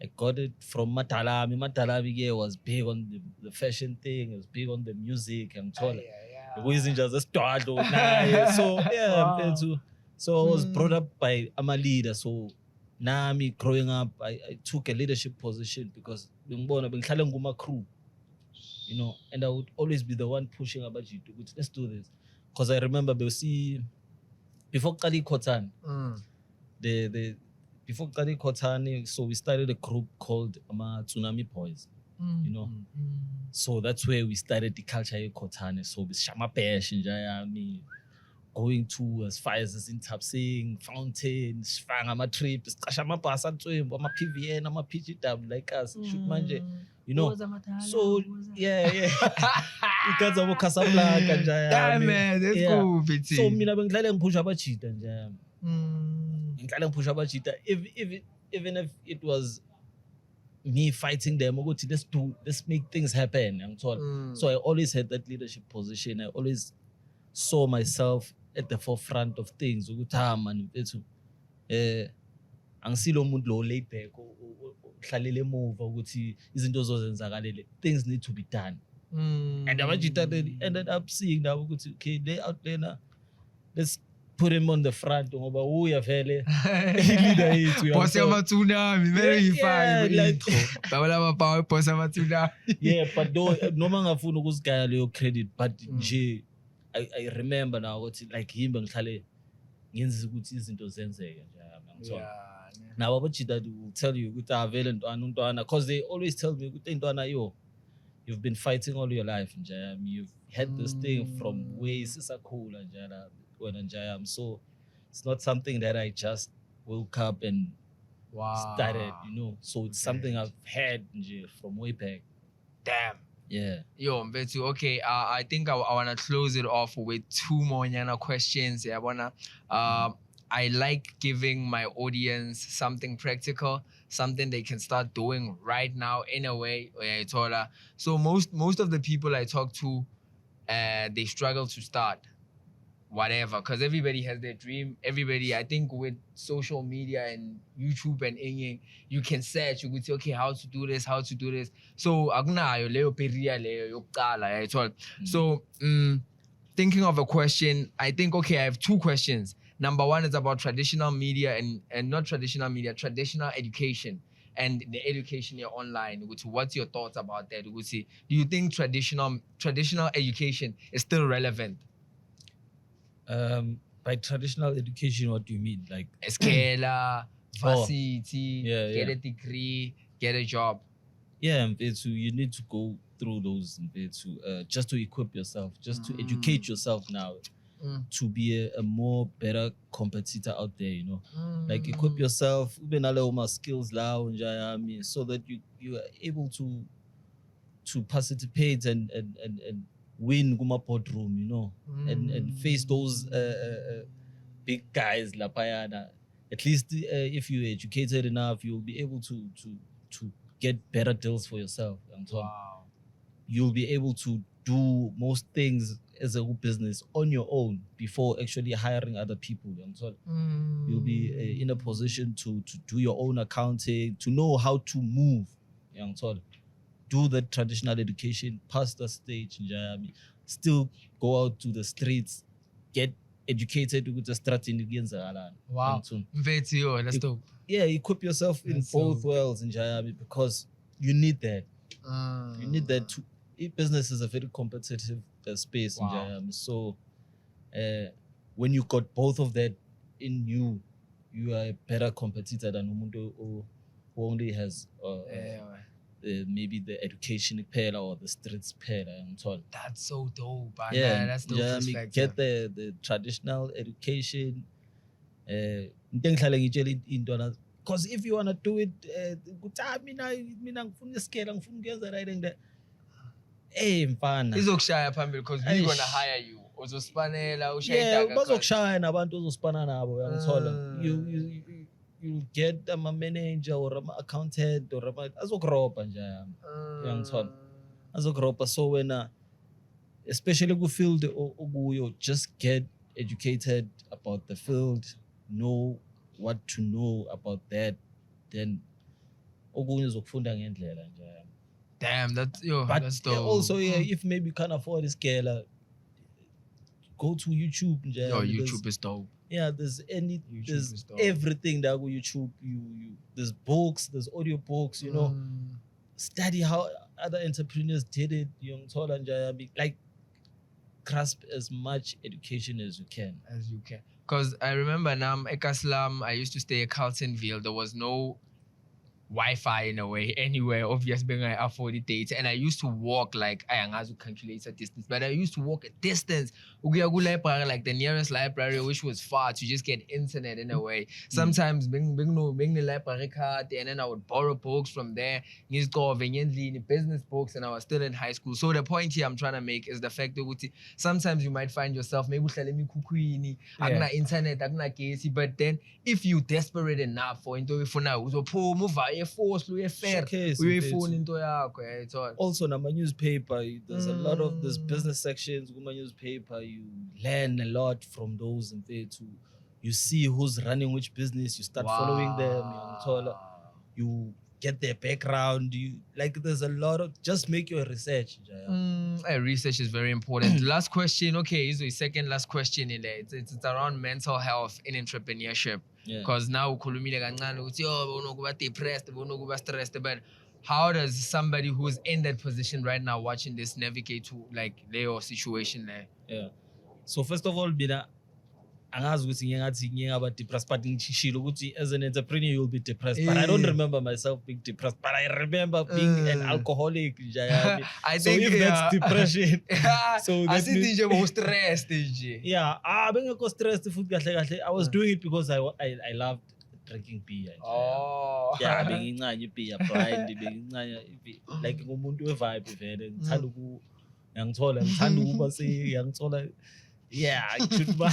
I got it from Matalami. Matalami was big on the fashion thing. It was big on the music. I'm told. It wasn't just a start. So yeah, wow. So I was brought up by a leader. So now me growing up, I took a leadership position because crew, you know, and I would always be the one pushing about you to let's do this. Because I remember before Kali Kotan, before Kali Kotani, so we started a group called Tsunami Boys, you know. So that's where we started the culture in Kotani. So with Shama Pesh and Jayami, going to as far as in Tapsing, fountains, Fangama trips, Shama Pasa to him, my PVN, I'm a PG tab like us, shoot manje, you know. So yeah. Because of Casablanca and Jayami. Damn man, that's cool, Pity. So Mina Bangladesh push up a cheat and Jayami. Even if it was me fighting them, let's make things happen. So I always had that leadership position. I always saw myself at the forefront of things. Things need to be done. And I ended up seeing that okay, they out there now. Let's put him on the front. Leader Boss Yamatuna, very fine. Yeah, but though no man have no credit, but I remember now what like him and Kale ngenza ukuthi izinto zenzeke nje. Now what you that will tell you ukuthi avele ntwana because they always tell me ukuthi ntwana yo, you've been fighting all your life nje. You've had this thing from way sisakhula nje. So it's not something that I just woke up and started, you know. So it's something I've had from way back. Damn. Yeah. Yo, Mbetu, okay. I think I wanna close it off with two more questions. Yeah, I like giving my audience something practical, something they can start doing right now in a way. So most of the people I talk to, they struggle to start whatever, because everybody has their dream. Everybody, I think with social media and YouTube and anything, you can search, you could say, okay, how to do this. So, so thinking of a question, I think, okay, I have two questions. Number one is about traditional media and not traditional media, traditional education and the education here online. What's your thoughts about that? Do you think traditional education is still relevant? By traditional education, what do you mean? Like Escala, varsity, get a degree, get a job. Yeah, so you need to go through those just to equip yourself, just to educate yourself now to be a more better competitor out there, you know. Like equip yourself, skills so that you are able to participate and win Guma boardroom, you know, and face those big guys, La Payana. At least if you're educated enough, you'll be able to get better deals for yourself. Wow. You'll be able to do most things as a business on your own before actually hiring other people. You'll be in a position to do your own accounting, to know how to move. Do the traditional education, pass the stage, still go out to the streets, get educated with the strategy. Wow. That's dope. Yeah, equip yourself in both worlds in because you need that. You need that business is a very competitive space. Wow. So when you got both of that in you, you are a better competitor than umuntu who only has maybe the education pair or the streets pair. That's so dope, man. Yeah, That's dope I mean, perspective. get the traditional education. Because if you wanna do it, mina ngifuna iskela, ngifuna ukuyenza right and that. Hey, mfana. Izokushaya phambili because we're gonna hire you. Uzospanela, yeah, bazokushaya nabantu ozospana nabo, uyangithola. You get a manager or an accountant or azokuropa nje uyangithola. Azokuropa, so when especially ku field okuyo, just get educated about the field, know what to know about that, then okunye uzokufunda ngendlela nje. Damn, that's dope. Also, if maybe you can't afford this girl, go to YouTube. YouTube is dope. Yeah, there's everything that go YouTube. You there's books, there's audio books. You know, study how other entrepreneurs did it. Like grasp as much education as you can. Because I remember now, Ekaslam, I used to stay at Carltonville. There was no Wi-Fi in a way anywhere, obviously being I afford it, and I used to walk like I to calculate a distance, but I used to walk a distance. Library, like the nearest library, which was far, to just get internet in a way. Sometimes being the library card, and then I would borrow books from there. Go business books, and I was still in high school. So the point here I'm trying to make is the fact that sometimes you might find yourself maybe internet, but then if you desperate enough for into move force also nama newspaper, there's a lot of this business sections kuma newspaper, you learn a lot from those, and you see who's running which business, you start following them, you get their background, there's a lot of, just make your research. Research is very important. Last question, okay, is the second last question in there. It's around mental health in entrepreneurship. Because now depressed, stressed, but how does somebody who's in that position right now watching this navigate to like their situation there? Yeah. So first of all, angazi ukuthi ngingathi ngingaba depressed, but ngishilo ukuthi as an entrepreneur you'll be depressed. But I don't remember myself being depressed, but I remember being an alcoholic. I so think if that's depression, so I see DJ was stressed. Yeah, bengekho stressed futhi kahle. I was doing it because I loved drinking beer. Yeah, bengincane beer blind, like ngumuntu we vibe vele, ngithanda ngithanda ukuba ngiyangithola. Yeah, good man.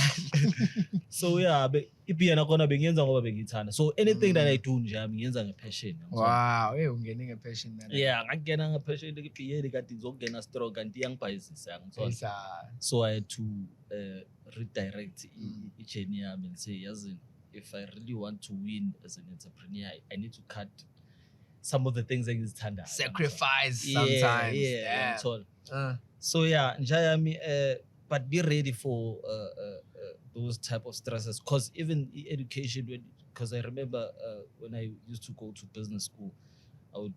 So yeah, but ibeer nakhona bengiyenza ngoba bengithanda. So anything that I do nje ngiyenza ngepassion. Wow, ungene ngepassion man. Yeah, ngakungena ngepassion ibeer kanti ngizokungena strong kanti iyangibhayisisa ngithola. So I had to redirect i-journey yami and say, if I really want to win as an entrepreneur, I need to cut some of the things engizithanda. Sacrifice sometimes. Yeah. So yeah, njayami but be ready for those type of stresses, because even education, because I remember when I used to go to business school, I would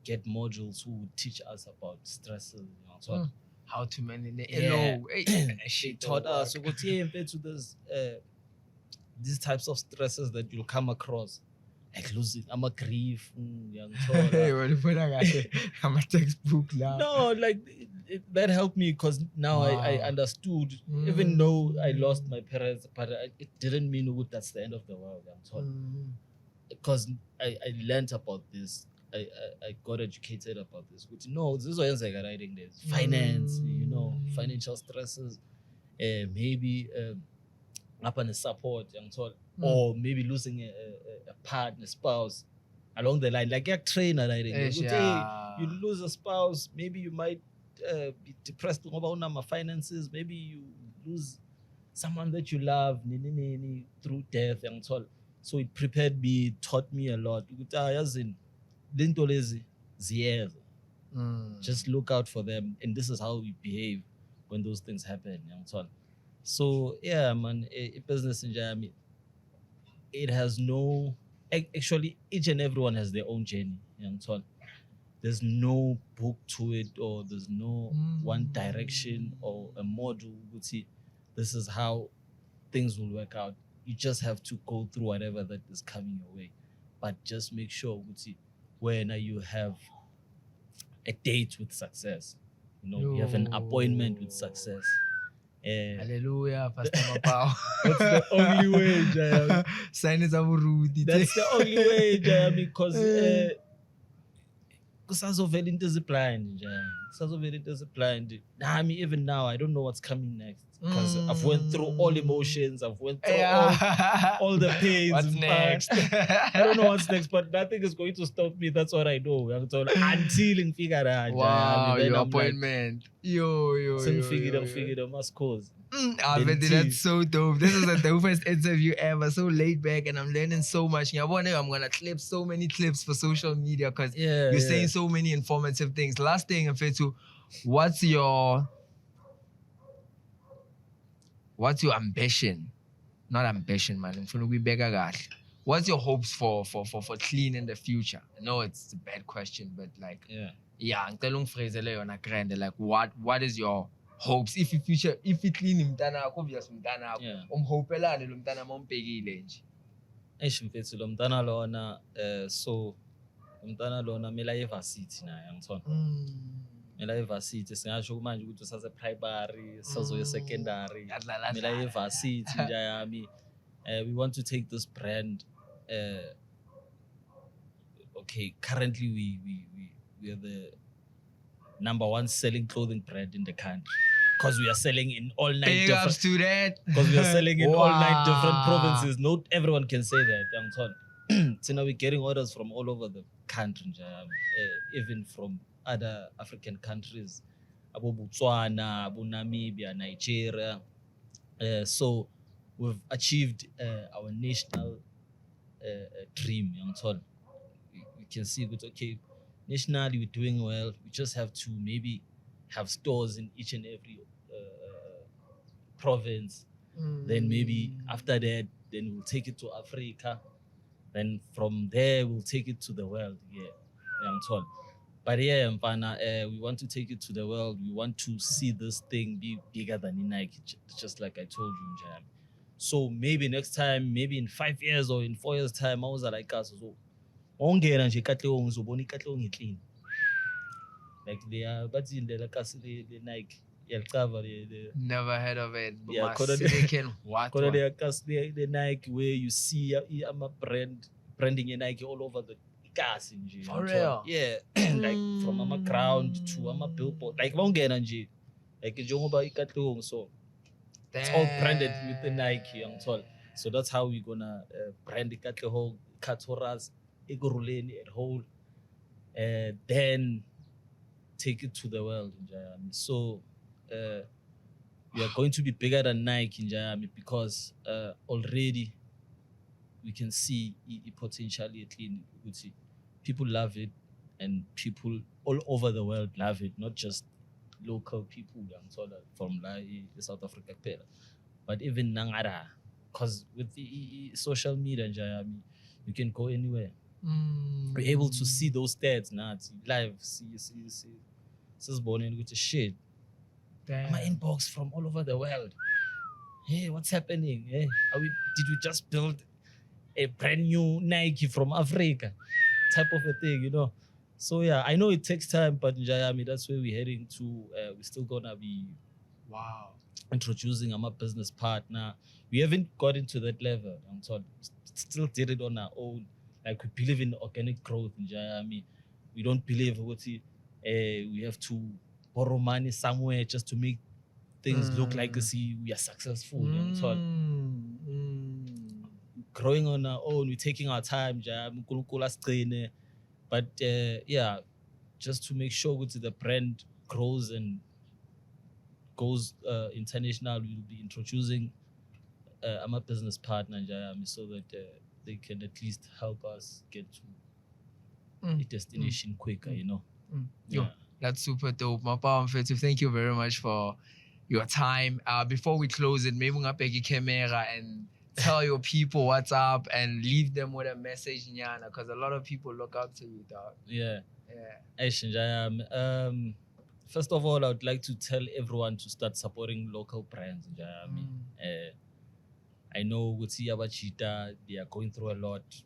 get modules who would teach us about stresses, how to manage the she taught us to these types of stresses that you'll come across, like losing, I'm a grief, I'm a textbook now. No, like that helped me, because now I understood, even though I lost my parents, but it didn't mean that's the end of the world. Because I learned about this. I got educated about this. No, this is what I'm writing this. Finance, financial stresses, maybe up on a support, or maybe losing a partner, spouse along the line, like a trainer writing. You lose a spouse, maybe you might be depressed about my finances, maybe you lose someone that you love through death. So it prepared me, taught me a lot. Just look out for them, and this is how we behave when those things happen. So yeah, man, a business in Miami, it has no, actually each and everyone has their own journey. There's no book to it, or there's no one direction or a model. This is how things will work out. You just have to go through whatever that is coming your way. But just make sure when you have a date with success, you have an appointment with success. Hallelujah, Pastor Mapawa. That's the only way, Jayami. Sign is Rudy. That's the only way, Jayami, because kusazovela into eziblind, Jayami. Kusazovela into eziblind. Even now, I don't know what's coming next. Because I've went through all emotions, I've went through all the pains. What's next? I don't know what's next, but nothing is going to stop me. That's what I know. Until in figure out. Wow, your appointment. Yo. Figure must cause. That's so dope. This is the dopest interview ever. So laid back, and I'm learning so much. I'm gonna clip so many clips for social media because you're saying so many informative things. Last thing, Mfethu, what's your ambition? Not ambition, man. What's your hopes for clean in the future? I know it's a bad question, but like, what is your hopes? If you clean mtana, obviously mtana, hopelani lo mtana mompegile nje. Mfethu lo mtana lona so umntana lona mela university naye angithona. Mela university singasho manje ukuthi usase primary sazoya secondary mela university njayami. We want to take this brand okay, currently we are the number 1 selling clothing brand in the country because we are selling in all 9 different because we are selling in all 9 different provinces. Not everyone can say that, angithona. So now we're getting orders from all over the country njayami, even from other African countries, Abo Botswana, Abo Namibia, Nigeria. So we've achieved our national dream, angithona. We can see that, okay, nationally we're doing well. We just have to maybe have stores in each and every province. Then maybe after that, then we'll take it to Africa. Then from there, we'll take it to the world. Angithona. But Mfana, we want to take it to the world. We want to see this thing be bigger than Nike, just like I told you, Njayami. So maybe next time, maybe in 5 years or in 4 years' time, I was like us. So, ongena nje Katlehong uzobona iKatlehong iclean. Like they are, but in the Nike, never heard of it. But yeah, the Nike where you see I'm a branding a Nike all over the gas in G. For real? Yeah, like from a ground to a billboard. Like ongena nje, like njengoba iKatlehong, so it's all branded with the Nike. So that's how we're gonna brand iKatlehong, Katoras, Igoruleni at whole, then take it to the world in Njayami. So we are going to be bigger than Nike in Njayami because already we can see potentially at least people love it and people all over the world love it, not just local people from the South Africa, but even Nangara, because with the social media in Njayami, you can go anywhere. We're able to see those stats now live. See. This is born in with shit. My inbox from all over the world. Hey, what's happening? Hey, did we just build a brand new Nike from Africa? Type of a thing, So yeah, I know it takes time, but in Njayami, that's where we're heading to. We're still gonna be introducing our business partner. We haven't got into that level. We still did it on our own. Like we believe in organic growth in Njayami. We don't believe we have to borrow money somewhere just to make things look like we are successful. Growing on our own, we're taking our time, but yeah, just to make sure the brand grows and goes international, we'll be introducing I'm a business partner in Njayami so that they can at least help us get to a destination quicker, Yo, that's super dope. Mapawa Mfethu, thank you very much for your time. Before we close it, maybe ungabheka camera and tell your people what's up and leave them with a message, Nyana, because a lot of people look up to you, dog. Yeah. First of all, I would like to tell everyone to start supporting local brands. I know ukuthi abachita they are going through a lot.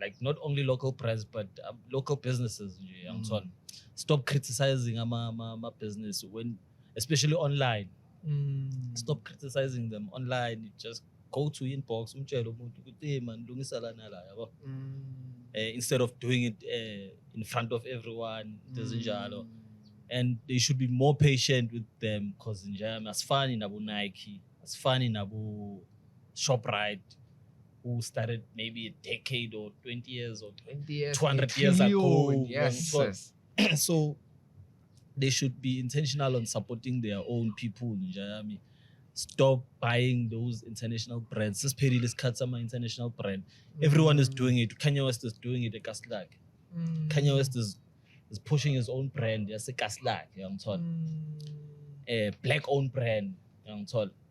Like not only local brands but local businesses nje. Stop criticizing my business when, especially online. Stop criticizing them online. You just go to inbox umtshela umuntu ukuthi hey man lungisa lana la yabo. Instead of doing it in front of everyone, dezinjalo. And they should be more patient with them because njami asifani nabo Nike, asifani nabo Shoprite, who started maybe a decade or 20 years or 200 years ago. Yes. So they should be intentional on supporting their own people. Stop buying those international brands. Just pay this cut some international brand. Everyone is doing it. Kanye West is doing it. Kanye West is pushing his own brand. Yes, a Kaslak. Black owned brand.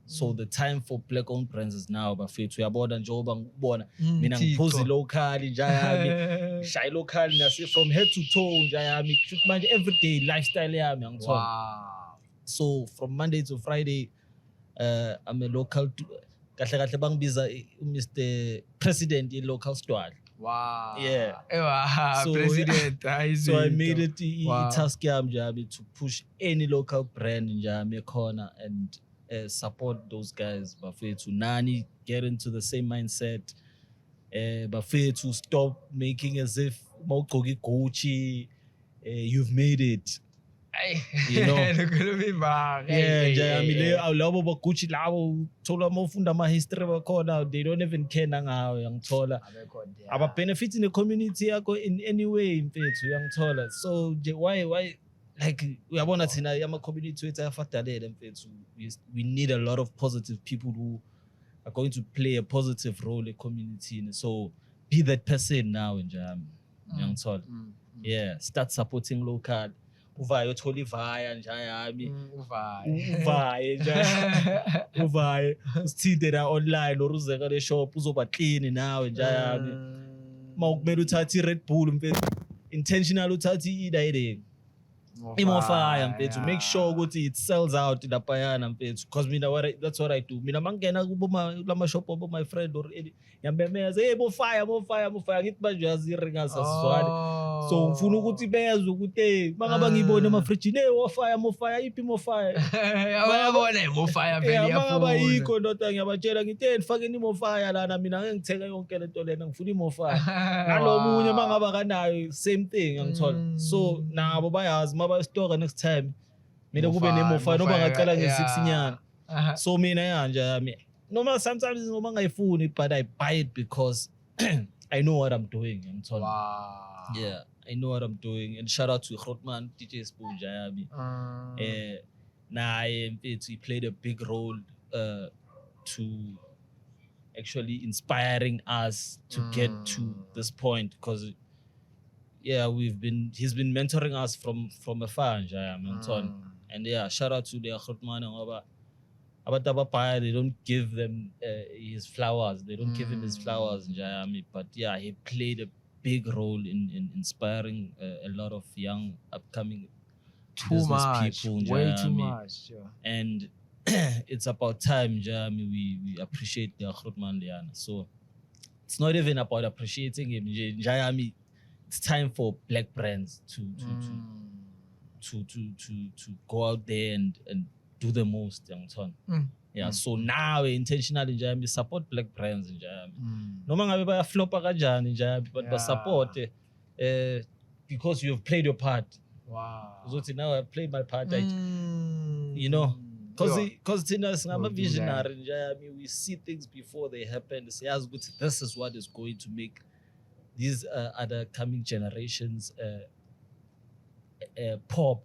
So the time for black owned brands is now. But we are bored and job and born. Meaning pose local, shy local, from head to toe. Everyday lifestyle. Wow. So from Monday to Friday, I'm a local. Mr. President in local store. Wow. Yeah. So, President. So I made it a task to push any local brand in Jamaica corner and support those guys. But for to Nani get into the same mindset. But for to stop making as if Gucci, you've made it. You know, labo bagucci labo thola mawufunda ama history bakhona, they don't even care nangawe yangithola aba benefit in the community yakho in any way mfethu yangithola. So why like uyabona thina ama community wethu ayafadalele mfethu. We need a lot of positive people who are going to play a positive role in the community. So be that person now njami yangithola. Yeah, start supporting local. Uvaye utholi vaya njayami uvaye uvaye usithindela online or uzeka le shop uzoba clean nawe njayami mawukumele uthathe Red Bull mfethu intentional uthathe iDating imofaya mfethu, make sure ukuthi it sells out lapayana mfethu, because that's what I do. Mina mangena lama shop obo my friend or yambemeza hey mofaya ngithi manje yaziringa sasizwani. So ngifuna ukuthi bezwe ukuthi mangaba ngibone ama fridge hey mofaya iphi mofaya bayabona mofaya vele yafuna mangaba yikho ndoda ngiyabatshela ngithi ndifakeni mofaya lana mina ngeke ngithenga yonke lento lena ngifuna imofaya nalomunye mangaba kanayo same thing ngithola. So nabo bayazi maba store next time mina kube nemofaya noma ngaqala nge6 nyana. So mina yanje noma sometimes noma ngayifuni but I buy it because I know what I'm doing ngithola. Wow. Yeah, I know what I'm doing. And shout out to Hlongwane DJ Spoonja yami. Naye mfethu he played a big role to actually inspiring us to get to this point, because yeah, he's been mentoring us from afar and yeah, shout out to the Hlongwane ngoba abantu ababhaya, they don't give them his flowers. They don't give him his flowers njayami, but yeah, he played a big role in inspiring a lot of young upcoming business people. Way too much. Yeah. And it's about time Jami, we appreciate the Hlongwane Liana. So it's not even about appreciating him. Jami, it's time for black brands to go out there and do the most, young son. Yeah, so now intentionally Jami support black brands in Jami. No man ngabe bayaflop kanjani Jami, but support because you've played your part. Wow. So now I've played my part. You know, because I'm a visionary Jami, we see things before they happen. Say as good, this is what is going to make these other coming generations pop.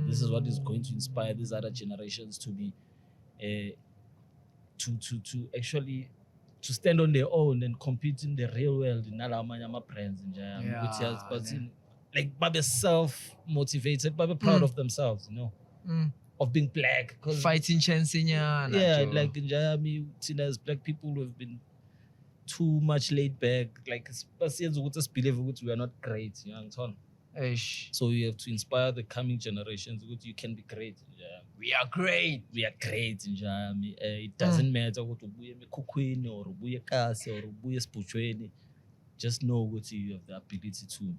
This is what is going to inspire these other generations to be to actually to stand on their own and compete in the real world in Alamanya brands like by self-motivated, but proud of themselves, you know, of being black, fighting chance in like in Jami, as black people who have been too much laid back, like we are not great, you know. Eish. So you have to inspire the coming generations. You can be great. Yeah. We are great. We are great. It doesn't matter what ubuye emikhukhwini or ubuye eKasi or ubuye esiBhutshweni. Just know what you have the ability to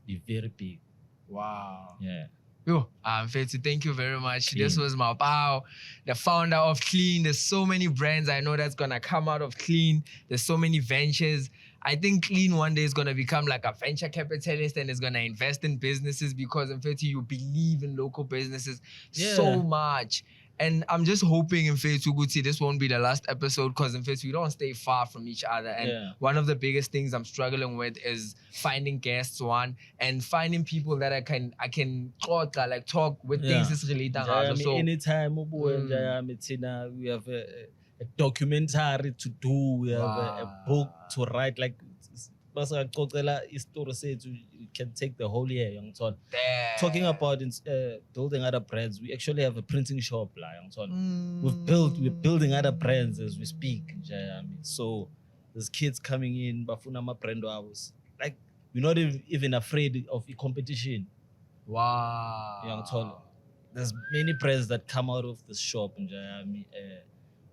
be very big. Wow. Yeah. Yo, Mfethu, thank you very much. Clean. This was Mapawa, the founder of Clean. There's so many brands I know that's gonna come out of Clean. There's so many ventures. I think Clean one day is gonna become like a venture capitalist and is gonna invest in businesses because Mfethu, you believe in local businesses so much. And I'm just hoping Mfethu Guti, this won't be the last episode because Mfethu, we don't stay far from each other. And one of the biggest things I'm struggling with is finding guests, one, and finding people that I can talk with things that's related. So anytime we have a documentary to do, we have a book to write. Like you can take the whole year, young son. Talking about building other brands, we actually have a printing shop, young son. We're building other brands as we speak. So there's kids coming in, bafuna brand house. Like we're not even afraid of a competition. Wow. Young son. There's many brands that come out of this shop. We're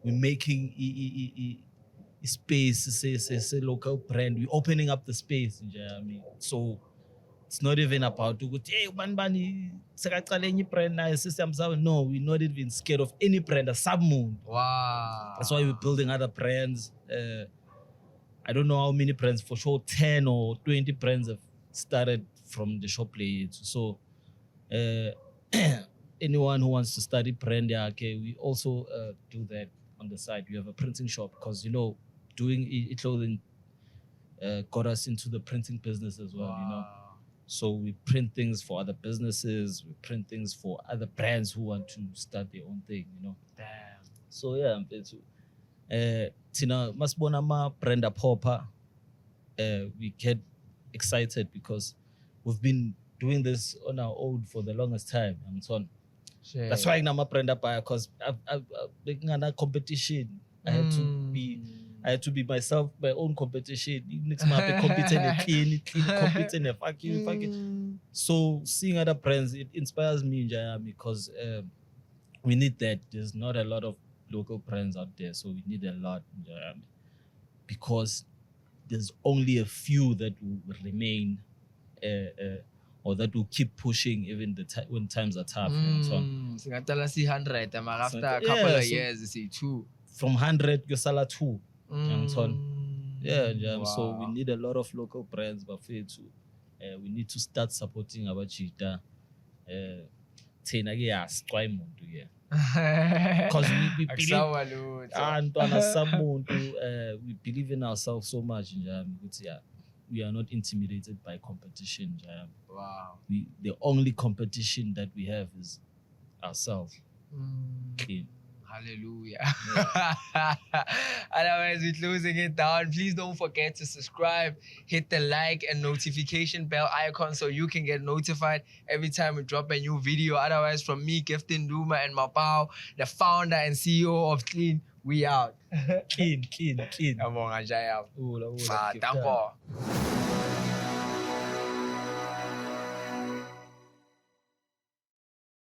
making a space, it's a local brand. We're opening up the space. So it's not even about hey, brand systems. No, we're not even scared of any brand. A submoon. Wow. That's why we're building other brands. I don't know how many brands, for sure 10 or 20 brands have started from the shop play. So anyone who wants to study brand, we also do that on the side. We have a printing shop because doing e-clothing got us into the printing business as well. So we print things for other businesses, we print things for other brands who want to start their own thing. Damn. So yeah, Tina masibona ma brand aphopa, we get excited because we've been doing this on our own for the longest time. And so on. Shit. That's why I'm a brand up because I've making a competition. I had to be myself, my own competition. Next month, competing clean, competing fuck you. So seeing other brands, it inspires me, because we need that. There's not a lot of local brands out there, so we need a lot, because there's only a few that will remain, or that will keep pushing even when times are tough. And so on. So after a couple of years, you see 2. From 100, you sell 2. And so on. Wow. So we need a lot of local brands, but we need to start supporting our cheetah. Because we believe in ourselves so much. We are not intimidated by competition. Wow. The only competition that we have is ourselves. Clean. Hallelujah. Otherwise, we're closing it down. Please don't forget to subscribe, hit the like and notification bell icon so you can get notified every time we drop a new video. Otherwise, from me, Giftin Duma and Mapawa, the founder and CEO of Clean, we out. Clean. Thank you.